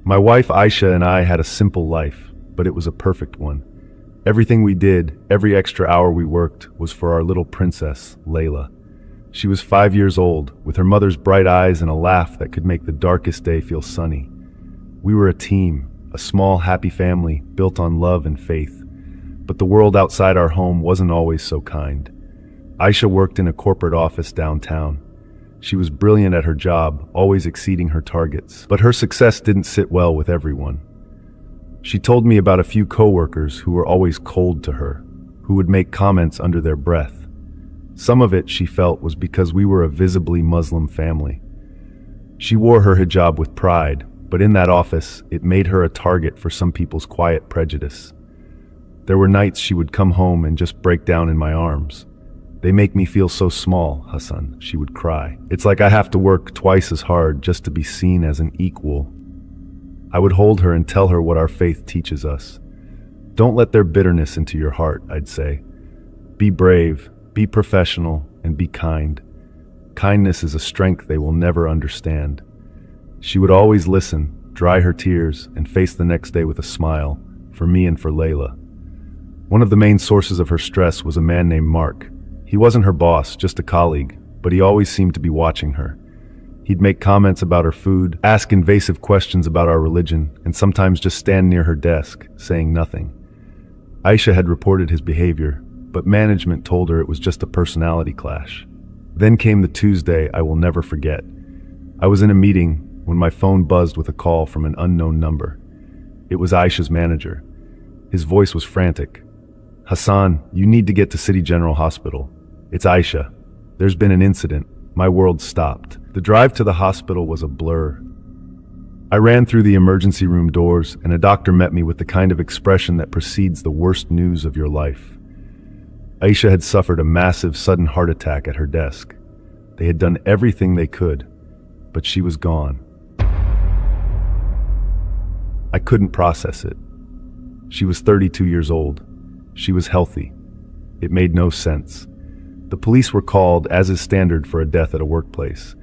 My wife Aisha and I had a simple life, but it was a perfect one. Everything we did, every extra hour we worked, was for our little princess, Layla. She was 5 years old, with her mother's bright eyes and a laugh that could make the darkest day feel sunny. We were a team, a small, happy family built on love and faith. But the world outside our home wasn't always so kind. Aisha worked in a corporate office downtown. She was brilliant at her job, always exceeding her targets. But her success didn't sit well with everyone. She told me about a few coworkers who were always cold to her, who would make comments under their breath. Some of it, she felt, was because we were a visibly Muslim family. She wore her hijab with pride, but in that office, it made her a target for some people's quiet prejudice. There were nights she would come home and just break down in my arms. "They make me feel so small, Hassan," she would cry. "It's like I have to work twice as hard just to be seen as an equal." I would hold her and tell her what our faith teaches us. "Don't let their bitterness into your heart," I'd say. "Be brave, be professional, and be kind. Kindness is a strength they will never understand." She would always listen, dry her tears, and face the next day with a smile, for me and for Layla. One of the main sources of her stress was a man named Mark. He wasn't her boss, just a colleague, but he always seemed to be watching her. He'd make comments about her food, ask invasive questions about our religion, and sometimes just stand near her desk, saying nothing. Aisha had reported his behavior, but management told her it was just a personality clash. Then came the Tuesday I will never forget. I was in a meeting when my phone buzzed with a call from an unknown number. It was Aisha's manager. His voice was frantic. "Hassan, you need to get to City General Hospital. It's Aisha. There's been an incident." My world stopped. The drive to the hospital was a blur. I ran through the emergency room doors, and a doctor met me with the kind of expression that precedes the worst news of your life. Aisha had suffered a massive sudden heart attack at her desk. They had done everything they could, but she was gone. I couldn't process it. She was 32 years old. She was healthy. It made no sense. The police were called, as is standard for a death at a workplace.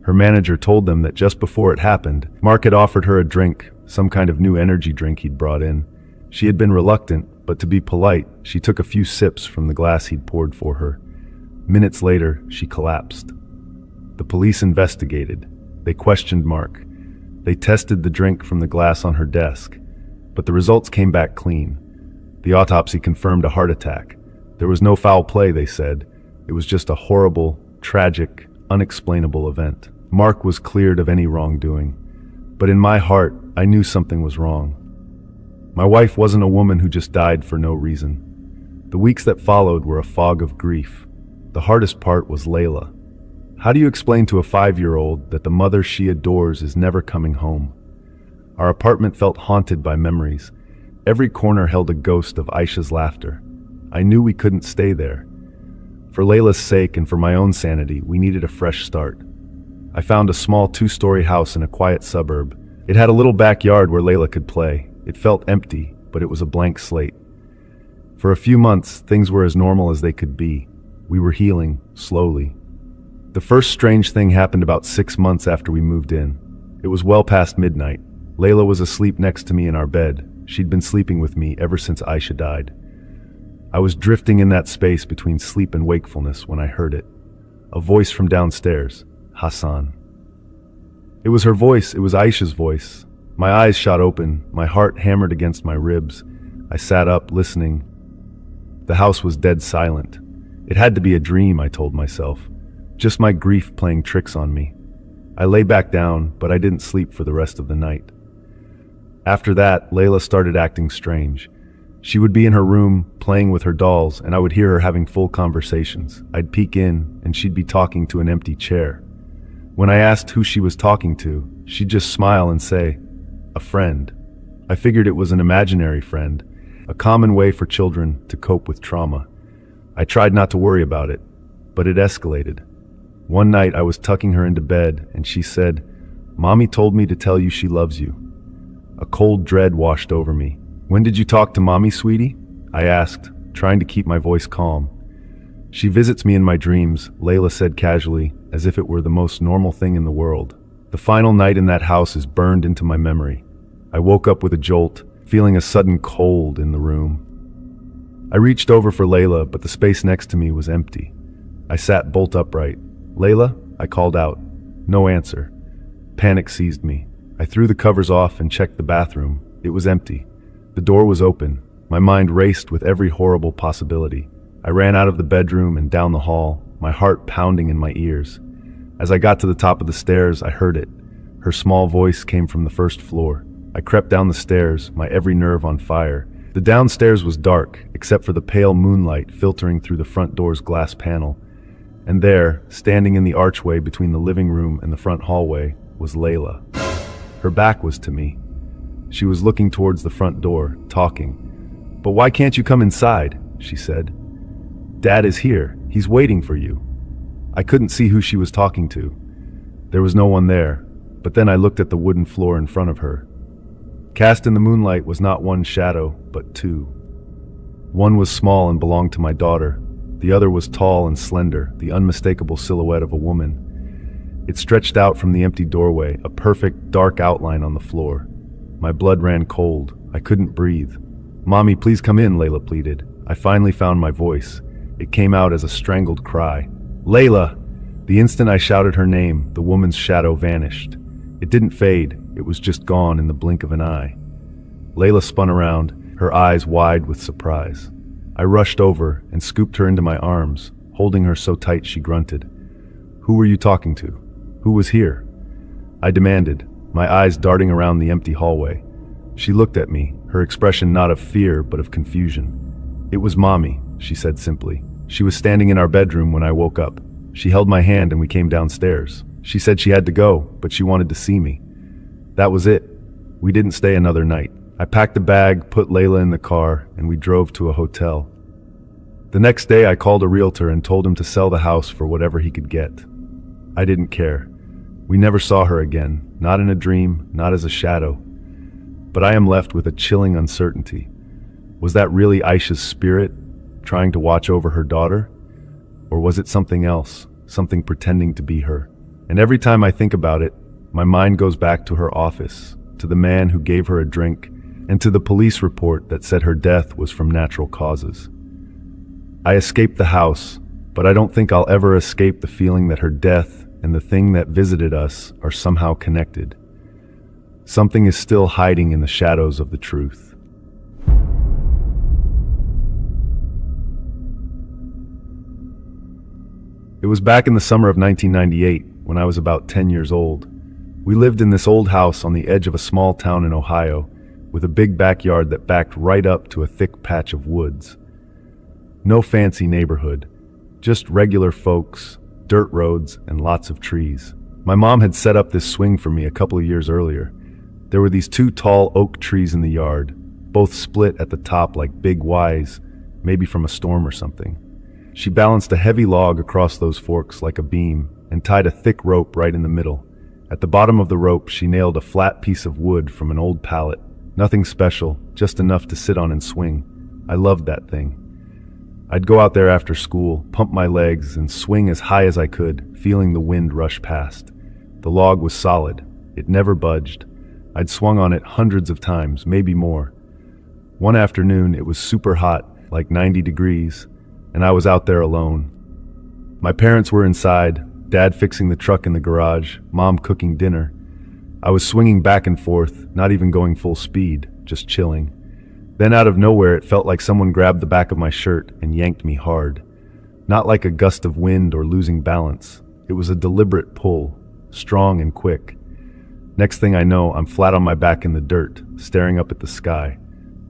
Her manager told them that just before it happened, Mark had offered her a drink, some kind of new energy drink he'd brought in. She had been reluctant, but to be polite, she took a few sips from the glass he'd poured for her. Minutes later, she collapsed. The police investigated. They questioned Mark. They tested the drink from the glass on her desk, but the results came back clean. The autopsy confirmed a heart attack. There was no foul play, they said. It was just a horrible, tragic, unexplainable event. Mark was cleared of any wrongdoing. But in my heart, I knew something was wrong. My wife wasn't a woman who just died for no reason. The weeks that followed were a fog of grief. The hardest part was Layla. How do you explain to a 5-year-old that the mother she adores is never coming home? Our apartment felt haunted by memories. Every corner held a ghost of Aisha's laughter. I knew we couldn't stay there. For Layla's sake and for my own sanity, we needed a fresh start. I found a small 2-story house in a quiet suburb. It had a little backyard where Layla could play. It felt empty, but it was a blank slate. For a few months, things were as normal as they could be. We were healing, slowly. The first strange thing happened about 6 months after we moved in. It was well past midnight. Layla was asleep next to me in our bed. She'd been sleeping with me ever since Aisha died. I was drifting in that space between sleep and wakefulness when I heard it. A voice from downstairs, "Hassan." It was her voice, it was Aisha's voice. My eyes shot open, my heart hammered against my ribs. I sat up, listening. The house was dead silent. It had to be a dream, I told myself. Just my grief playing tricks on me. I lay back down, but I didn't sleep for the rest of the night. After that, Layla started acting strange. She would be in her room, playing with her dolls, and I would hear her having full conversations. I'd peek in, and she'd be talking to an empty chair. When I asked who she was talking to, she'd just smile and say, "A friend." I figured it was an imaginary friend, a common way for children to cope with trauma. I tried not to worry about it, but it escalated. One night I was tucking her into bed, and she said, "Mommy told me to tell you she loves you." A cold dread washed over me. "When did you talk to Mommy, sweetie?" I asked, trying to keep my voice calm. "She visits me in my dreams," Layla said casually, as if it were the most normal thing in the world. The final night in that house is burned into my memory. I woke up with a jolt, feeling a sudden cold in the room. I reached over for Layla, but the space next to me was empty. I sat bolt upright. "Layla?" I called out. No answer. Panic seized me. I threw the covers off and checked the bathroom. It was empty. The door was open. My mind raced with every horrible possibility. I ran out of the bedroom and down the hall, my heart pounding in my ears. As I got to the top of the stairs, I heard it. Her small voice came from the first floor. I crept down the stairs, my every nerve on fire. The downstairs was dark, except for the pale moonlight filtering through the front door's glass panel. And there, standing in the archway between the living room and the front hallway, was Layla. Her back was to me. She was looking towards the front door, talking. "But why can't you come inside?" she said. "Dad is here. He's waiting for you." I couldn't see who she was talking to. There was no one there, but then I looked at the wooden floor in front of her. Cast in the moonlight was not one shadow, but two. One was small and belonged to my daughter. The other was tall and slender, the unmistakable silhouette of a woman. It stretched out from the empty doorway, a perfect, dark outline on the floor. My blood ran cold. I couldn't breathe. "Mommy, please come in," Layla pleaded. I finally found my voice. It came out as a strangled cry. "Layla!" The instant I shouted her name, the woman's shadow vanished. It didn't fade, it was just gone in the blink of an eye. Layla spun around, her eyes wide with surprise. I rushed over and scooped her into my arms, holding her so tight she grunted. "Who were you talking to? Who was here?" I demanded, my eyes darting around the empty hallway. She looked at me, her expression not of fear but of confusion. "It was Mommy," she said simply. "She was standing in our bedroom when I woke up. She held my hand and we came downstairs. She said she had to go, but she wanted to see me. That was it. We didn't stay another night. I packed a bag, put Layla in the car, and we drove to a hotel. The next day I called a realtor and told him to sell the house for whatever he could get. I didn't care. We never saw her again, not in a dream, not as a shadow. But I am left with a chilling uncertainty. Was that really Aisha's spirit, trying to watch over her daughter? Or was it something else, something pretending to be her? And every time I think about it, my mind goes back to her office, to the man who gave her a drink, and to the police report that said her death was from natural causes. I escaped the house, but I don't think I'll ever escape the feeling that her death and the thing that visited us are somehow connected. Something is still hiding in the shadows of the truth. It was back in the summer of 1998, when I was about 10 years old. We lived in this old house on the edge of a small town in Ohio, with a big backyard that backed right up to a thick patch of woods. No fancy neighborhood, just regular folks, dirt roads, and lots of trees. My mom had set up this swing for me a couple of years earlier. There were these two tall oak trees in the yard, both split at the top like big Ys, maybe from a storm or something. She balanced a heavy log across those forks like a beam and tied a thick rope right in the middle. At the bottom of the rope, she nailed a flat piece of wood from an old pallet. Nothing special, just enough to sit on and swing. I loved that thing. I'd go out there after school, pump my legs, and swing as high as I could, feeling the wind rush past. The log was solid. It never budged. I'd swung on it hundreds of times, maybe more. One afternoon, it was super hot, like 90 degrees, and I was out there alone. My parents were inside, Dad fixing the truck in the garage, Mom cooking dinner. I was swinging back and forth, not even going full speed, just chilling. Then out of nowhere, it felt like someone grabbed the back of my shirt and yanked me hard. Not like a gust of wind or losing balance. It was a deliberate pull, strong and quick. Next thing I know, I'm flat on my back in the dirt, staring up at the sky.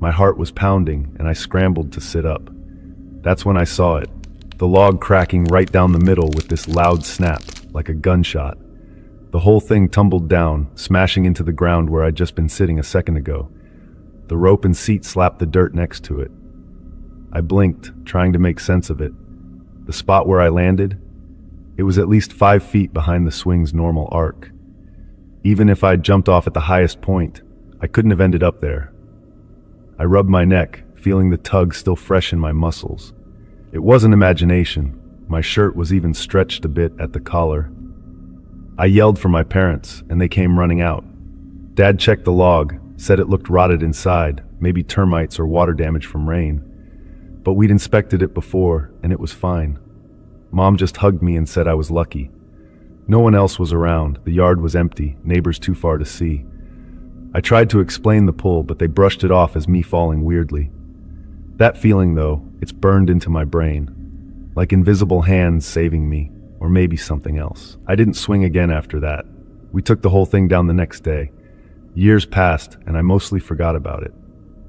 My heart was pounding, and I scrambled to sit up. That's when I saw it, the log cracking right down the middle with this loud snap, like a gunshot. The whole thing tumbled down, smashing into the ground where I'd just been sitting a second ago. The rope and seat slapped the dirt next to it. I blinked, trying to make sense of it. The spot where I landed? It was at least 5 feet behind the swing's normal arc. Even if I'd jumped off at the highest point, I couldn't have ended up there. I rubbed my neck, feeling the tug still fresh in my muscles. It wasn't imagination. My shirt was even stretched a bit at the collar. I yelled for my parents, and they came running out. Dad checked the log, said it looked rotted inside, maybe termites or water damage from rain. But we'd inspected it before, and it was fine. Mom just hugged me and said I was lucky. No one else was around, the yard was empty, neighbors too far to see. I tried to explain the pull, but they brushed it off as me falling weirdly. That feeling, though, it's burned into my brain. Like invisible hands saving me, or maybe something else. I didn't swing again after that. We took the whole thing down the next day. Years passed, and I mostly forgot about it.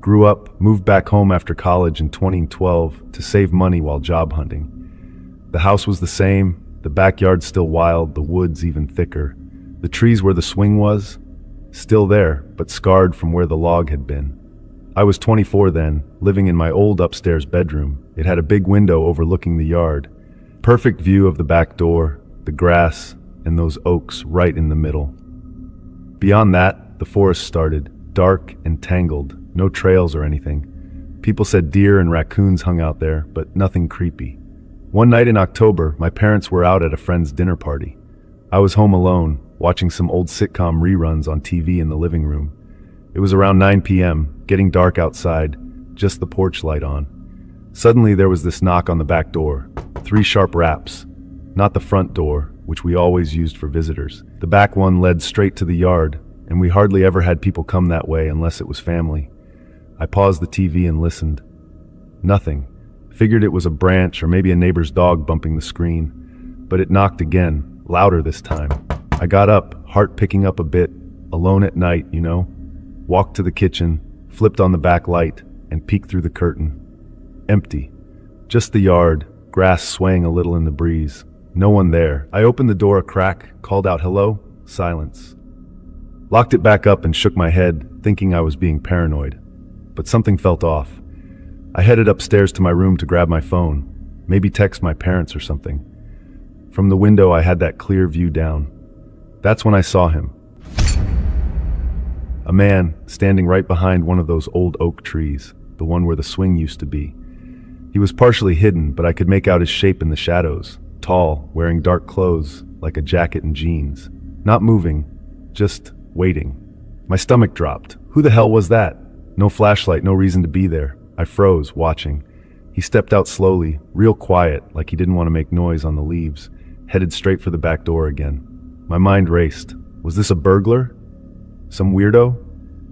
Grew up, moved back home after college in 2012 to save money while job hunting. The house was the same, the backyard still wild, the woods even thicker. The trees where the swing was, still there, but scarred from where the log had been. I was 24 then, living in my old upstairs bedroom. It had a big window overlooking the yard. Perfect view of the back door, the grass, and those oaks right in the middle. Beyond that, the forest started, dark and tangled, no trails or anything. People said deer and raccoons hung out there, but nothing creepy. One night in October, my parents were out at a friend's dinner party. I was home alone, watching some old sitcom reruns on TV in the living room. It was around 9 p.m., getting dark outside, just the porch light on. Suddenly there was this knock on the back door. 3 sharp raps. Not the front door, which we always used for visitors. The back one led straight to the yard, and we hardly ever had people come that way unless it was family. I paused the TV and listened. Nothing. Figured it was a branch or maybe a neighbor's dog bumping the screen. But it knocked again, louder this time. I got up, heart picking up a bit, alone at night, you know. Walked to the kitchen, flipped on the back light, and peeked through the curtain. Empty. Just the yard, grass swaying a little in the breeze. No one there. I opened the door a crack, called out hello, silence. Locked it back up and shook my head, thinking I was being paranoid. But something felt off. I headed upstairs to my room to grab my phone, maybe text my parents or something. From the window I had that clear view down. That's when I saw him. A man standing right behind one of those old oak trees, the one where the swing used to be. He was partially hidden, but I could make out his shape in the shadows. Tall, wearing dark clothes, like a jacket and jeans. Not moving, just waiting. My stomach dropped. Who the hell was that? No flashlight, no reason to be there. I froze, watching. He stepped out slowly, real quiet, like he didn't want to make noise on the leaves, headed straight for the back door again. My mind raced. Was this a burglar? Some weirdo?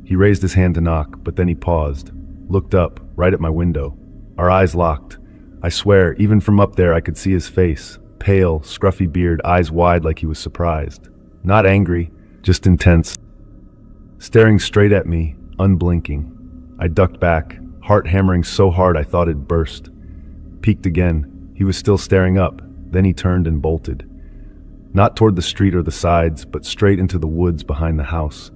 He raised his hand to knock, but then he paused, looked up, right at my window. Our eyes locked. I swear, even from up there I could see his face. Pale, scruffy beard, eyes wide like he was surprised. Not angry, just intense. Staring straight at me, unblinking. I ducked back, heart hammering so hard I thought it'd burst. Peeked again. He was still staring up. Then he turned and bolted. Not toward the street or the sides, but straight into the woods behind the house.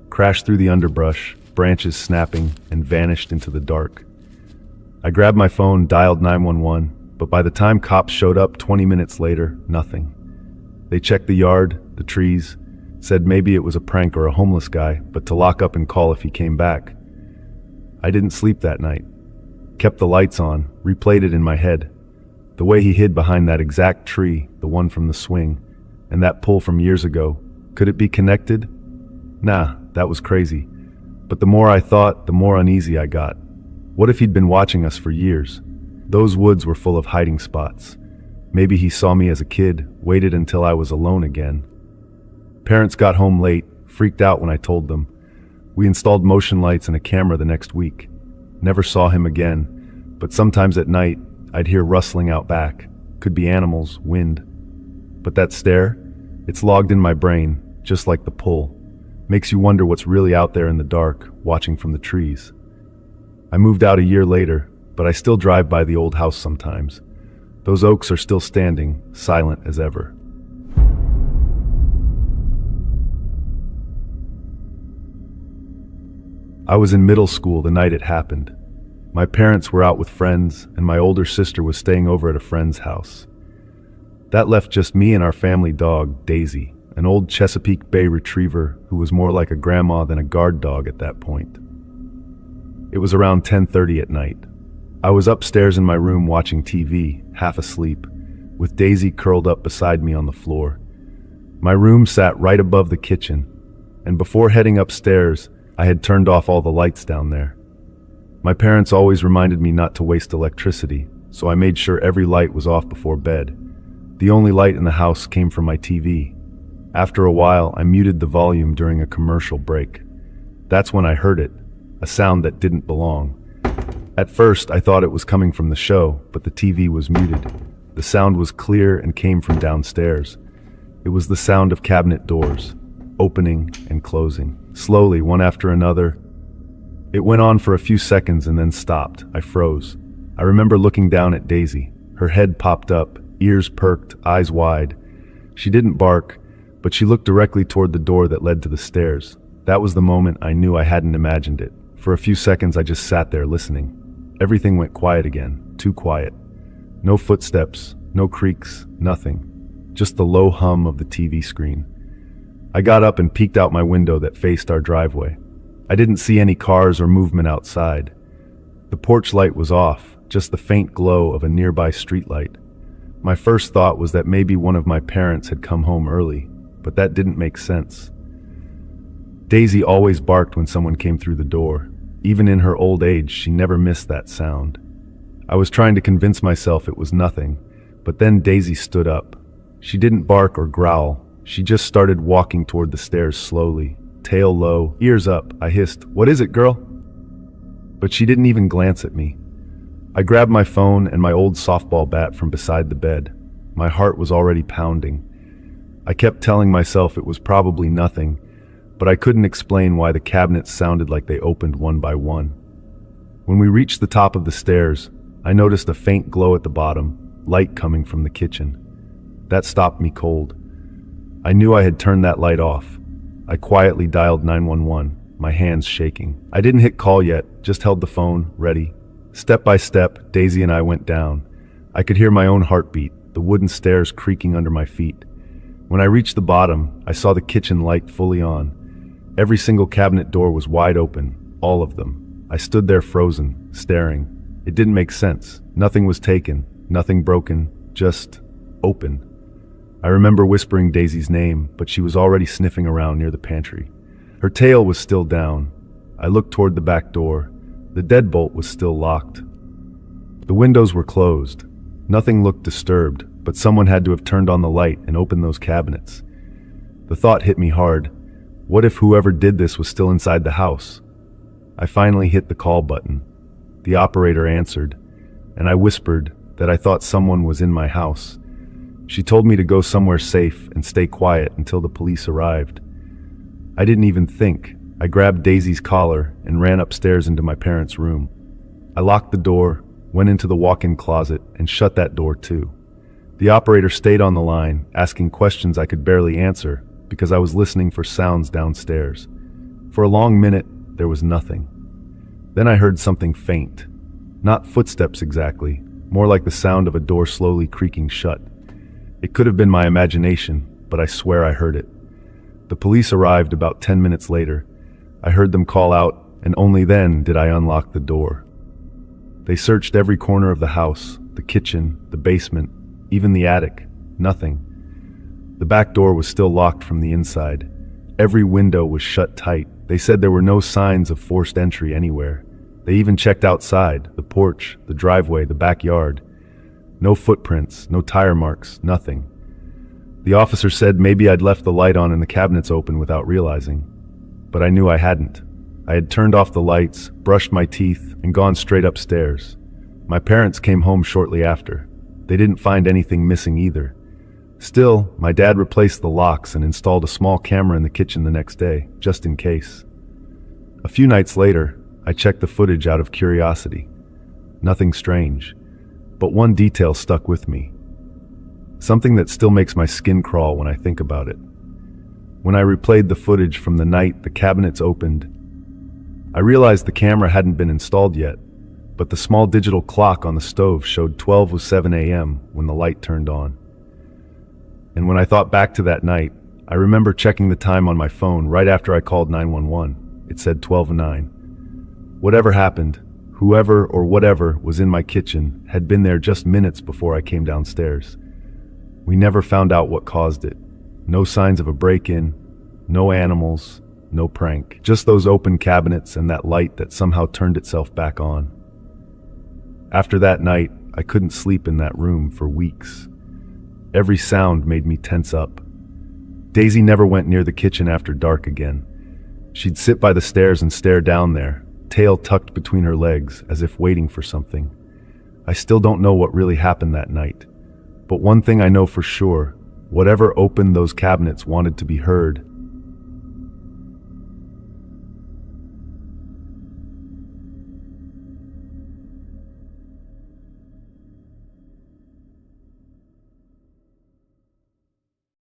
Crashed through the underbrush, branches snapping, and vanished into the dark. I grabbed my phone, dialed 911, but by the time cops showed up 20 minutes later, nothing. They checked the yard, the trees, said maybe it was a prank or a homeless guy, but to lock up and call if he came back. I didn't sleep that night. Kept the lights on, replayed it in my head. The way he hid behind that exact tree, the one from the swing, and that pull from years ago. Could it be connected? Nah, that was crazy. But the more I thought, the more uneasy I got. What if he'd been watching us for years? Those woods were full of hiding spots. Maybe he saw me as a kid, waited until I was alone again. Parents got home late, freaked out when I told them. We installed motion lights and a camera the next week. Never saw him again, but sometimes at night, I'd hear rustling out back. Could be animals, wind. But that stare, it's logged in my brain, just like the pull. Makes you wonder what's really out there in the dark, watching from the trees. I moved out a year later, but I still drive by the old house sometimes. Those oaks are still standing, silent as ever. I was in middle school the night it happened. My parents were out with friends, and my older sister was staying over at a friend's house. That left just me and our family dog, Daisy, an old Chesapeake Bay retriever who was more like a grandma than a guard dog at that point. It was around 10:30 at night. I was upstairs in my room watching TV, half asleep, with Daisy curled up beside me on the floor. My room sat right above the kitchen, and before heading upstairs, I had turned off all the lights down there. My parents always reminded me not to waste electricity, so I made sure every light was off before bed. The only light in the house came from my TV. After a while, I muted the volume during a commercial break. That's when I heard it, a sound that didn't belong. At first, I thought it was coming from the show, but the TV was muted. The sound was clear and came from downstairs. It was the sound of cabinet doors, opening and closing, slowly, one after another. It went on for a few seconds and then stopped. I froze. I remember looking down at Daisy. Her head popped up, ears perked, eyes wide. She didn't bark, but she looked directly toward the door that led to the stairs. That was the moment I knew I hadn't imagined it. For a few seconds, I just sat there listening. Everything went quiet again, too quiet. No footsteps, no creaks, nothing. Just the low hum of the TV screen. I got up and peeked out my window that faced our driveway. I didn't see any cars or movement outside. The porch light was off, just the faint glow of a nearby streetlight. My first thought was that maybe one of my parents had come home early, but that didn't make sense. Daisy always barked when someone came through the door. Even in her old age, she never missed that sound. I was trying to convince myself it was nothing, but then Daisy stood up. She didn't bark or growl. She just started walking toward the stairs slowly, tail low, ears up. I hissed, "What is it, girl?" But she didn't even glance at me. I grabbed my phone and my old softball bat from beside the bed. My heart was already pounding. I kept telling myself it was probably nothing, but I couldn't explain why the cabinets sounded like they opened one by one. When we reached the top of the stairs, I noticed a faint glow at the bottom, light coming from the kitchen. That stopped me cold. I knew I had turned that light off. I quietly dialed 911, my hands shaking. I didn't hit call yet, just held the phone, ready. Step by step, Daisy and I went down. I could hear my own heartbeat, the wooden stairs creaking under my feet. When I reached the bottom, I saw the kitchen light fully on. Every single cabinet door was wide open, all of them. I stood there frozen, staring. It didn't make sense. Nothing was taken, nothing broken, just open. I remember whispering Daisy's name, but she was already sniffing around near the pantry. Her tail was still down. I looked toward the back door. The deadbolt was still locked. The windows were closed. Nothing looked disturbed, but someone had to have turned on the light and opened those cabinets. The thought hit me hard. What if whoever did this was still inside the house? I finally hit the call button. The operator answered, and I whispered that I thought someone was in my house. She told me to go somewhere safe and stay quiet until the police arrived. I didn't even think. I grabbed Daisy's collar and ran upstairs into my parents' room. I locked the door, went into the walk-in closet, and shut that door too. The operator stayed on the line, asking questions I could barely answer because I was listening for sounds downstairs. For a long minute, there was nothing. Then I heard something faint. Not footsteps exactly, more like the sound of a door slowly creaking shut. It could have been my imagination, but I swear I heard it. The police arrived about 10 minutes later. I heard them call out, and only then did I unlock the door. They searched every corner of the house, the kitchen, the basement, even the attic. Nothing. The back door was still locked from the inside. Every window was shut tight. They said there were no signs of forced entry anywhere. They even checked outside, the porch, the driveway, the backyard. No footprints, no tire marks, nothing. The officer said maybe I'd left the light on and the cabinets open without realizing. But I knew I hadn't. I had turned off the lights, brushed my teeth, and gone straight upstairs. My parents came home shortly after. They didn't find anything missing either. Still, my dad replaced the locks and installed a small camera in the kitchen the next day, just in case. A few nights later, I checked the footage out of curiosity. Nothing strange, but one detail stuck with me. Something that still makes my skin crawl when I think about it. When I replayed the footage from the night the cabinets opened, I realized the camera hadn't been installed yet, but the small digital clock on the stove showed 12:07 a.m. when the light turned on. And when I thought back to that night, I remember checking the time on my phone right after I called 911. It said 12:09. Whatever happened, whoever or whatever was in my kitchen had been there just minutes before I came downstairs. We never found out what caused it. No signs of a break-in, no animals, no prank. Just those open cabinets and that light that somehow turned itself back on. After that night, I couldn't sleep in that room for weeks. Every sound made me tense up. Daisy never went near the kitchen after dark again. She'd sit by the stairs and stare down there, tail tucked between her legs, as if waiting for something. I still don't know what really happened that night. But one thing I know for sure, whatever opened those cabinets wanted to be heard,